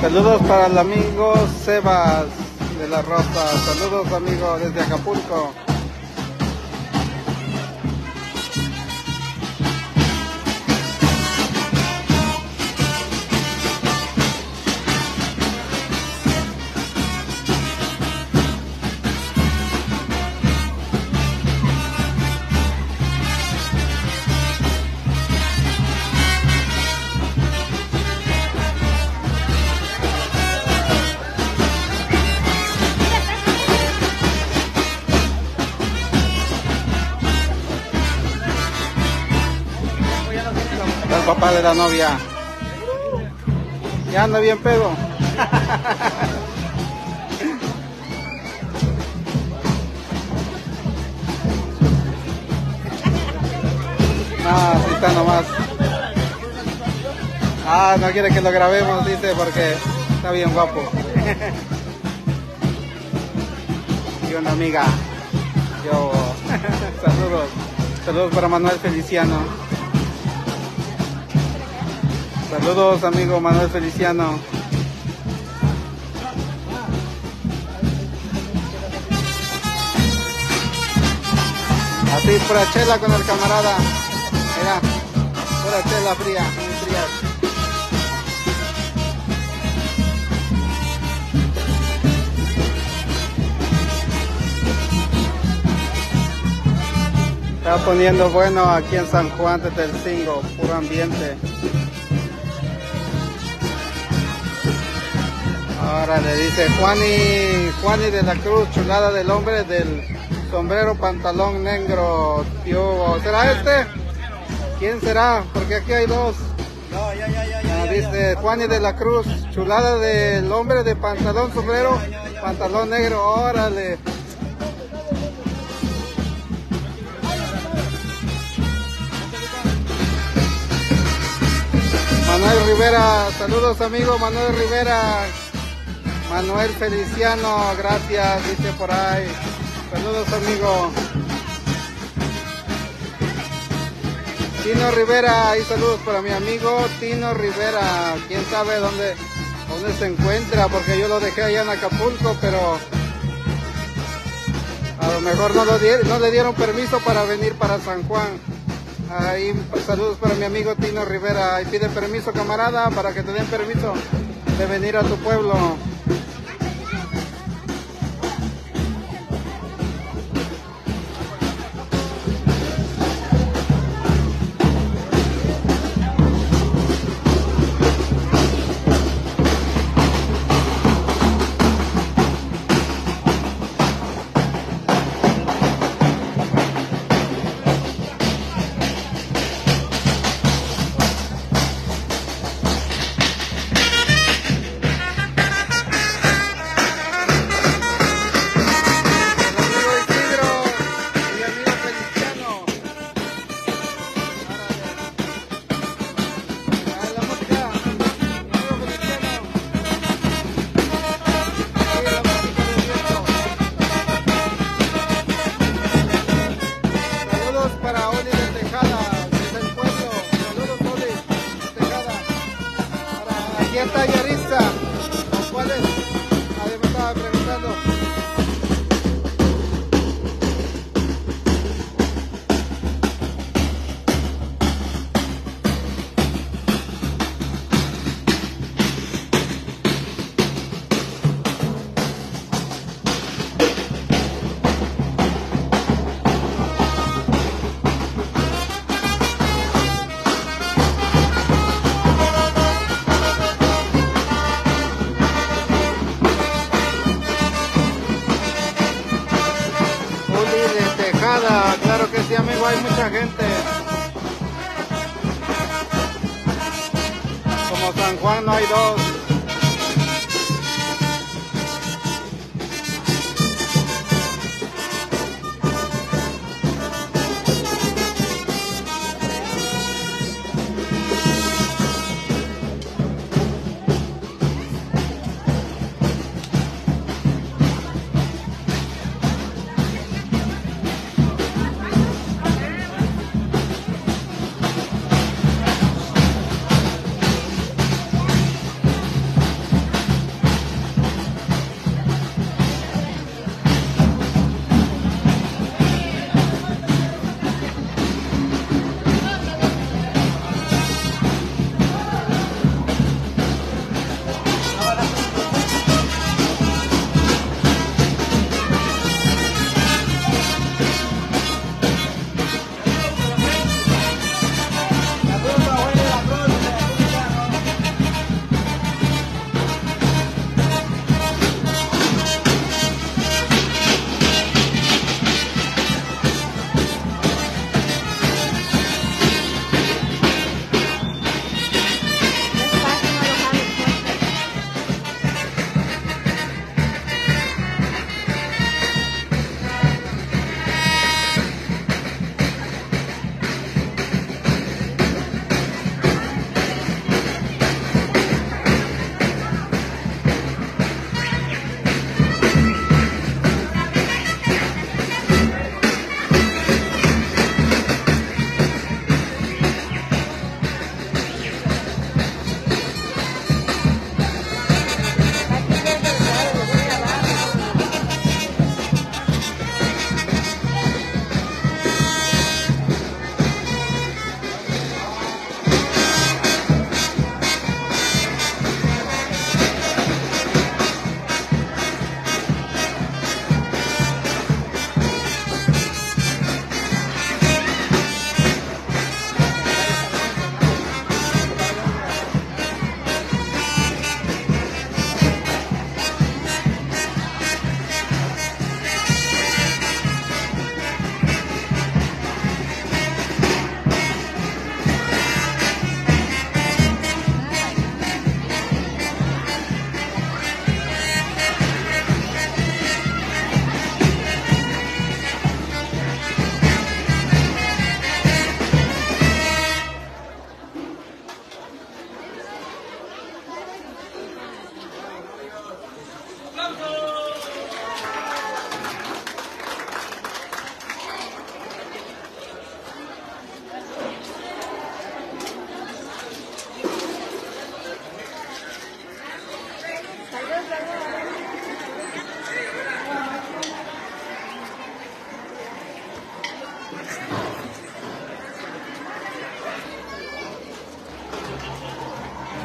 Saludos para el amigo Sebas de la Rosa. Saludos, amigo, desde Acapulco. El papá de la novia. Ya anda bien pedo. Así está nomás. No quiere que lo grabemos, dice, porque está bien guapo. Y una amiga. Yo. Saludos. Saludos para Manuel Feliciano. Saludos, amigo Manuel Feliciano. Así, pura chela con el camarada. Mira, pura chela fría, muy fría. Está poniendo bueno aquí en San Juan de Telcingo, puro ambiente. Ahora le dice Juani de la Cruz, chulada del hombre del sombrero, pantalón negro. Tío, ¿será este? ¿Quién será? Porque aquí hay dos. No, ya. Dice Juani de la Cruz, chulada del hombre de pantalón, sombrero, pantalón negro. Órale. Manuel Rivera, saludos, amigo Manuel Rivera. Manuel Feliciano, gracias, dice por ahí. Saludos, amigo. Tino Rivera, ahí saludos para mi amigo Tino Rivera. Quién sabe dónde se encuentra, porque yo lo dejé allá en Acapulco, pero a lo mejor no le dieron permiso para venir para San Juan. Ahí saludos para mi amigo Tino Rivera. Ahí pide permiso, camarada, para que te den permiso de venir a tu pueblo. ¿Quién está Yarista? ¿Cuál es? Ahí me estaba preguntando. Claro que sí, amigo, hay mucha gente. Como San Juan no hay dos.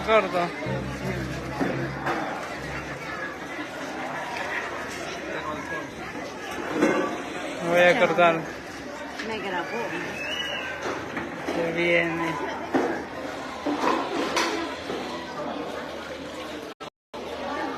corto. Voy a cortar. Me grabó. Se viene.